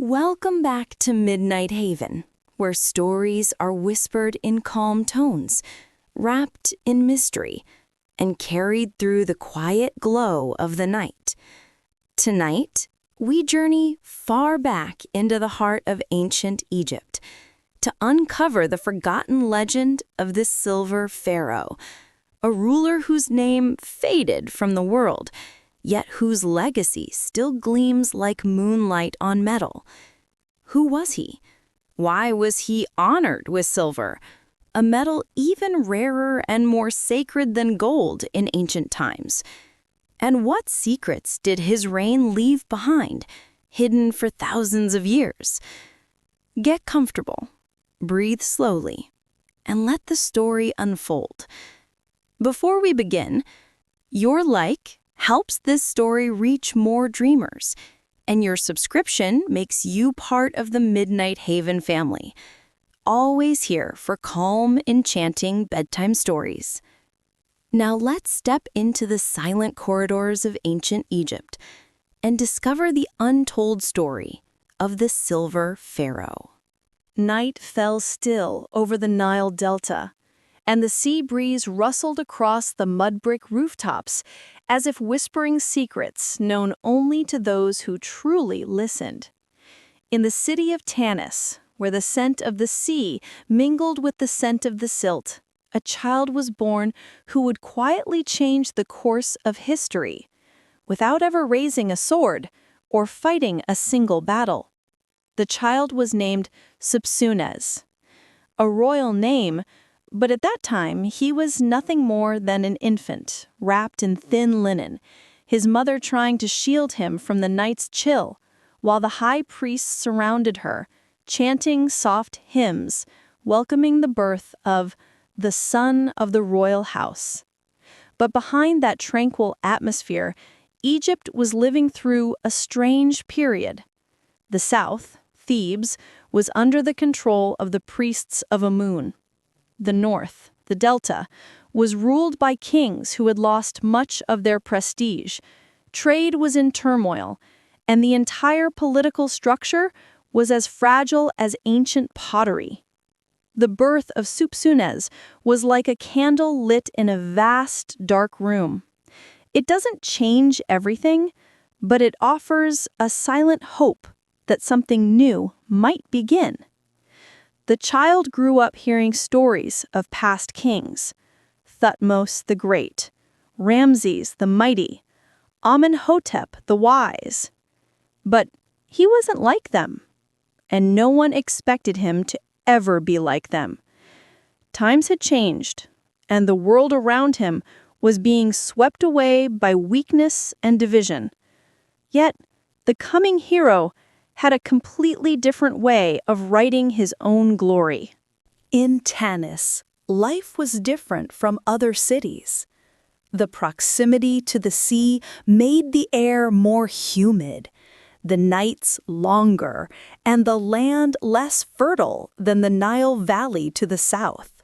Welcome back to Midnight Haven, where stories are whispered in calm tones, wrapped in mystery, and carried through the quiet glow of the night. Tonight, we journey far back into the heart of ancient Egypt to uncover the forgotten legend of the Silver Pharaoh, a ruler whose name faded from the world, yet whose legacy still gleams like moonlight on metal. Who was he? Why was he honored with silver, a metal even rarer and more sacred than gold in ancient times? And what secrets did his reign leave behind, hidden for thousands of years? Get comfortable, breathe slowly, and let the story unfold. Before we begin, your like helps this story reach more dreamers, and your subscription makes you part of the Midnight Haven family. Always here for calm, enchanting bedtime stories. Now let's step into the silent corridors of ancient Egypt and discover the untold story of the Silver Pharaoh. Night fell still over the Nile Delta, and the sea breeze rustled across the mud-brick rooftops as if whispering secrets known only to those who truly listened. In the city of Tanis, where the scent of the sea mingled with the scent of the silt, a child was born who would quietly change the course of history, without ever raising a sword or fighting a single battle. The child was named Supsunes, a royal name, but at that time he was nothing more than an infant, wrapped in thin linen, his mother trying to shield him from the night's chill, while the high priests surrounded her, chanting soft hymns, welcoming the birth of the son of the royal house. But behind that tranquil atmosphere, Egypt was living through a strange period. The south, Thebes, was under the control of the priests of Amun. The north, the Delta, was ruled by kings who had lost much of their prestige. Trade was in turmoil, and the entire political structure was as fragile as ancient pottery. The birth of Supsunes was like a candle lit in a vast, dark room. It doesn't change everything, but it offers a silent hope that something new might begin. The child grew up hearing stories of past kings, Thutmose the Great, Ramses the Mighty, Amenhotep the Wise. But he wasn't like them, and no one expected him to ever be like them. Times had changed, and the world around him was being swept away by weakness and division. Yet, the coming hero had a completely different way of writing his own glory. In Tanis, life was different from other cities. The proximity to the sea made the air more humid, the nights longer, and the land less fertile than the Nile Valley to the south.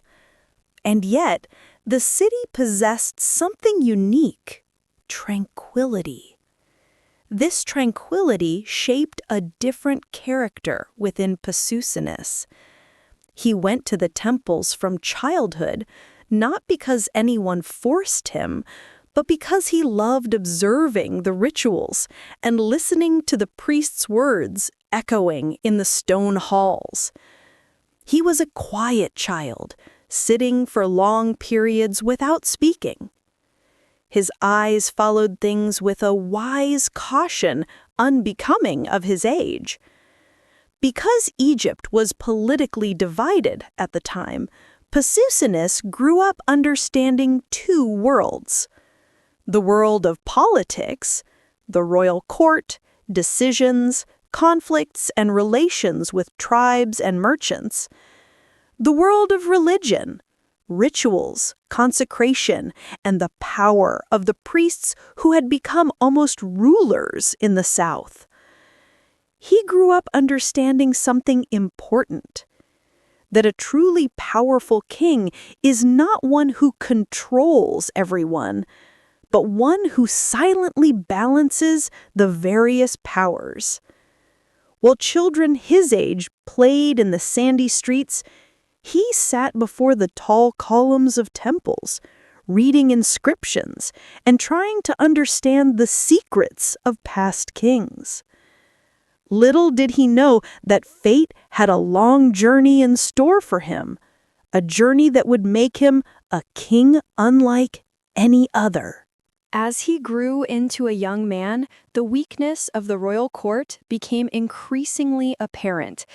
And yet, the city possessed something unique: tranquility. This tranquility shaped a different character within Supsunes. He went to the temples from childhood, not because anyone forced him, but because he loved observing the rituals and listening to the priests' words echoing in the stone halls. He was a quiet child, sitting for long periods without speaking. His eyes followed things with a wise caution unbecoming of his age. Because Egypt was politically divided at the time, Supsunes grew up understanding two worlds: the world of politics, the royal court, decisions, conflicts, and relations with tribes and merchants; the world of religion, rituals, consecration, and the power of the priests who had become almost rulers in the south. He grew up understanding something important: that a truly powerful king is not one who controls everyone, but one who silently balances the various powers. While children his age played in the sandy streets, he sat before the tall columns of temples, reading inscriptions and trying to understand the secrets of past kings. Little did he know that fate had a long journey in store for him, a journey that would make him a king unlike any other. As he grew into a young man, the weakness of the royal court became increasingly apparent.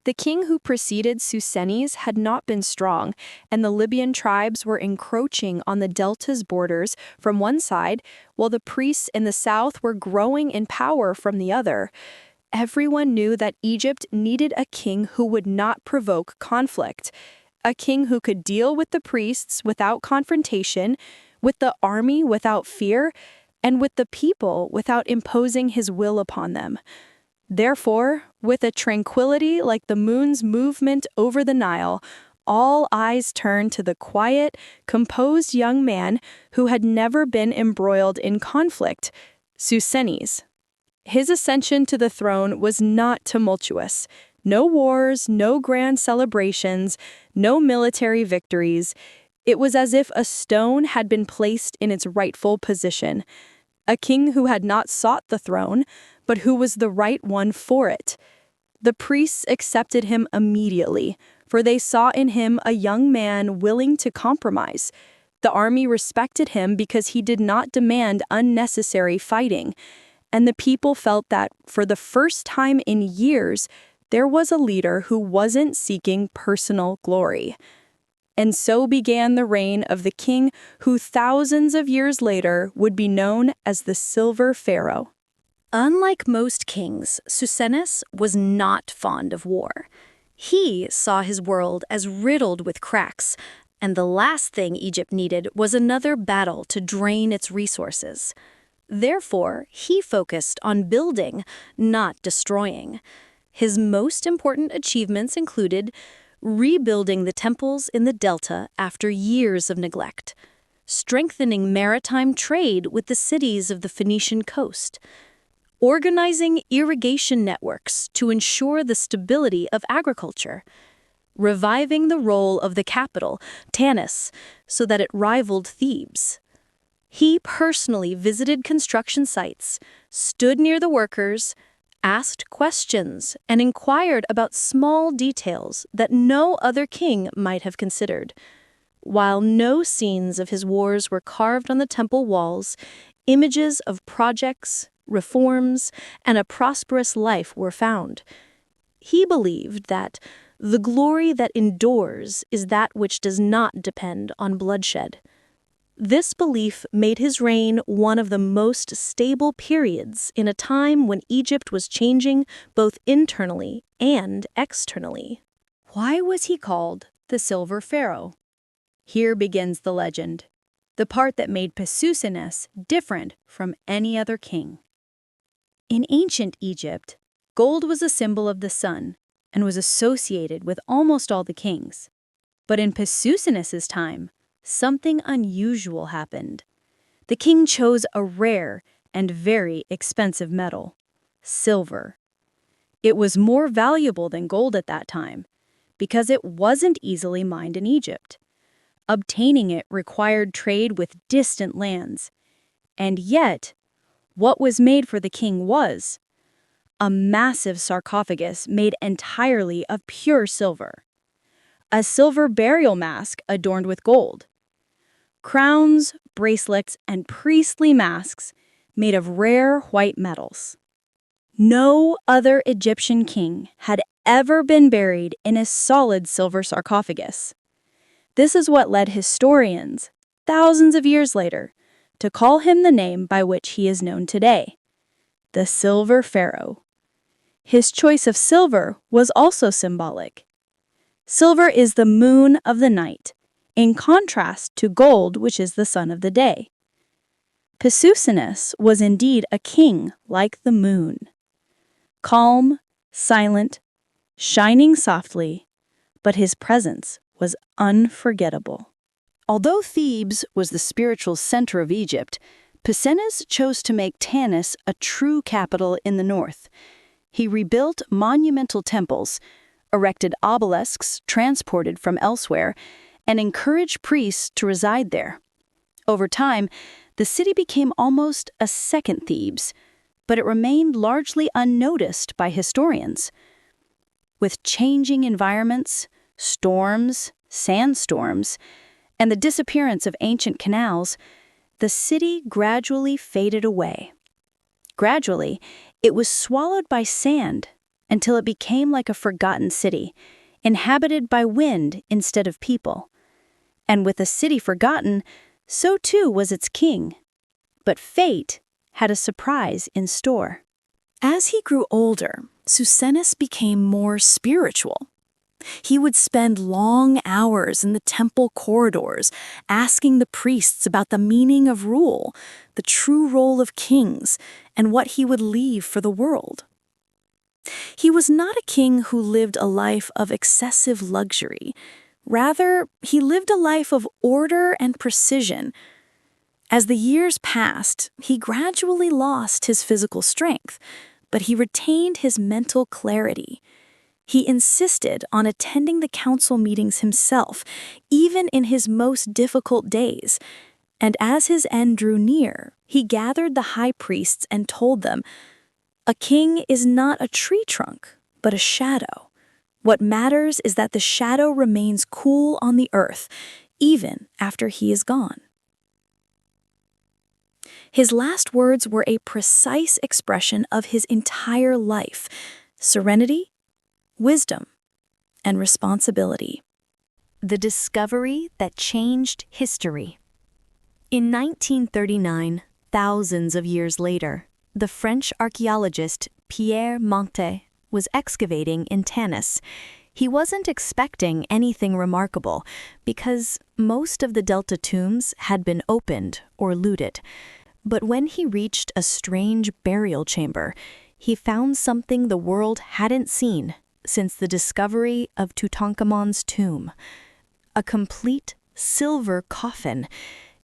The king who preceded Susenes had not been strong, and the Libyan tribes were encroaching on the delta's borders from one side, while the priests in the south were growing in power from the other. Everyone knew that Egypt needed a king who would not provoke conflict, a king who could deal with the priests without confrontation, with the army without fear, and with the people without imposing his will upon them. Therefore, with a tranquility like the moon's movement over the Nile, all eyes turned to the quiet, composed young man who had never been embroiled in conflict, Susenes. His ascension to the throne was not tumultuous. No wars, no grand celebrations, no military victories. It was as if a stone had been placed in its rightful position. A king who had not sought the throne, but who was the right one for it. The priests accepted him immediately, for they saw in him a young man willing to compromise. The army respected him because he did not demand unnecessary fighting. And the people felt that, for the first time in years, there was a leader who wasn't seeking personal glory. And so began the reign of the king who thousands of years later would be known as the Silver Pharaoh. Unlike most kings, Susenes was not fond of war. He saw his world as riddled with cracks, and the last thing Egypt needed was another battle to drain its resources. Therefore, he focused on building, not destroying. His most important achievements included rebuilding the temples in the delta after years of neglect, strengthening maritime trade with the cities of the Phoenician coast, organizing irrigation networks to ensure the stability of agriculture, reviving the role of the capital, Tanis, so that it rivaled Thebes. He personally visited construction sites, stood near the workers, asked questions, and inquired about small details that no other king might have considered. While no scenes of his wars were carved on the temple walls, images of projects, reforms, and a prosperous life were found. He believed that the glory that endures is that which does not depend on bloodshed. This belief made his reign one of the most stable periods in a time when Egypt was changing both internally and externally. Why was he called the Silver Pharaoh? Here begins the legend, the part that made Susenes different from any other king. In ancient Egypt, gold was a symbol of the sun and was associated with almost all the kings. But in Susenes' time, something unusual happened. The king chose a rare and very expensive metal, silver. It was more valuable than gold at that time because it wasn't easily mined in Egypt. Obtaining it required trade with distant lands. And yet, what was made for the king was a massive sarcophagus made entirely of pure silver, a silver burial mask adorned with gold, crowns, bracelets, and priestly masks made of rare white metals. No other Egyptian king had ever been buried in a solid silver sarcophagus. This is what led historians, thousands of years later, to call him the name by which he is known today, the Silver Pharaoh. His choice of silver was also symbolic. Silver is the moon of the night, in contrast to gold, which is the sun of the day. Susenes was indeed a king like the moon. Calm, silent, shining softly, but his presence was unforgettable. Although Thebes was the spiritual center of Egypt, Susenes chose to make Tanis a true capital in the north. He rebuilt monumental temples, erected obelisks transported from elsewhere, and encouraged priests to reside there. Over time, the city became almost a second Thebes, but it remained largely unnoticed by historians. With changing environments, storms, sandstorms, and the disappearance of ancient canals, the city gradually faded away. Gradually, it was swallowed by sand until it became like a forgotten city, inhabited by wind instead of people. And with the city forgotten, so too was its king. But fate had a surprise in store. As he grew older, Susenes became more spiritual. He would spend long hours in the temple corridors, asking the priests about the meaning of rule, the true role of kings, and what he would leave for the world. He was not a king who lived a life of excessive luxury. Rather, he lived a life of order and precision. As the years passed, he gradually lost his physical strength, but he retained his mental clarity. He insisted on attending the council meetings himself, even in his most difficult days. And as his end drew near, he gathered the high priests and told them, "A king is not a tree trunk, but a shadow. What matters is that the shadow remains cool on the earth, even after he is gone." His last words were a precise expression of his entire life: serenity, wisdom, and responsibility. The discovery that changed history. In 1939, thousands of years later, the French archaeologist Pierre Montet was excavating in Tanis. He wasn't expecting anything remarkable because most of the Delta tombs had been opened or looted. But when he reached a strange burial chamber, he found something the world hadn't seen since the discovery of Tutankhamun's tomb: a complete silver coffin.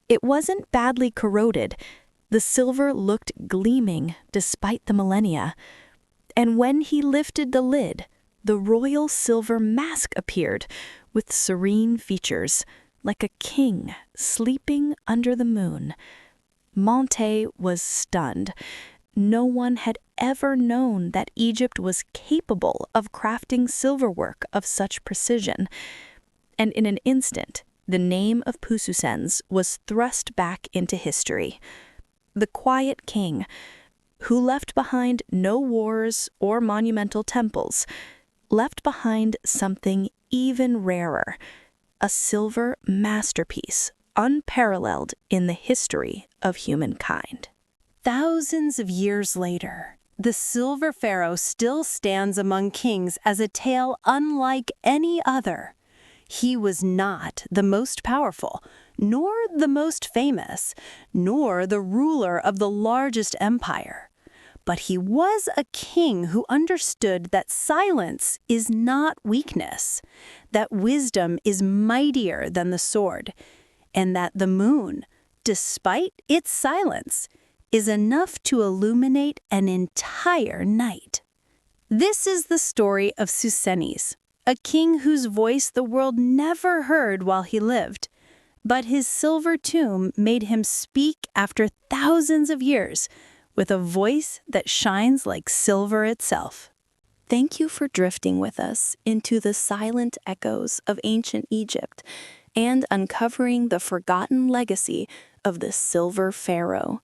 It wasn't badly corroded. The silver looked gleaming despite the millennia. And when he lifted the lid, the royal silver mask appeared with serene features, like a king sleeping under the moon. Montet was stunned. No one had ever known that Egypt was capable of crafting silverwork of such precision. And in an instant, the name of Pususens was thrust back into history. The quiet king, who left behind no wars or monumental temples, left behind something even rarer: a silver masterpiece unparalleled in the history of humankind. Thousands of years later, the Silver Pharaoh still stands among kings as a tale unlike any other. He was not the most powerful, nor the most famous, nor the ruler of the largest empire. But he was a king who understood that silence is not weakness, that wisdom is mightier than the sword, and that the moon, despite its silence, is enough to illuminate an entire night. This is the story of Susenes, a king whose voice the world never heard while he lived. But his silver tomb made him speak after thousands of years, with a voice that shines like silver itself. Thank you for drifting with us into the silent echoes of ancient Egypt and uncovering the forgotten legacy of the Silver Pharaoh.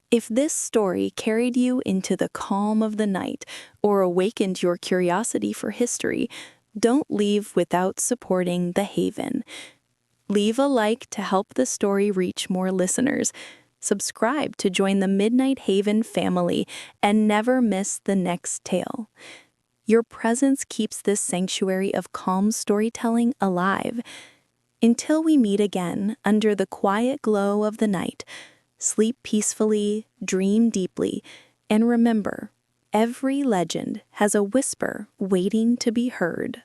If this story carried you into the calm of the night or awakened your curiosity for history, don't leave without supporting The Haven. Leave a like to help the story reach more listeners. Subscribe to join the Midnight Haven family and never miss the next tale. Your presence keeps this sanctuary of calm storytelling alive. Until we meet again under the quiet glow of the night, sleep peacefully, dream deeply, and remember, every legend has a whisper waiting to be heard.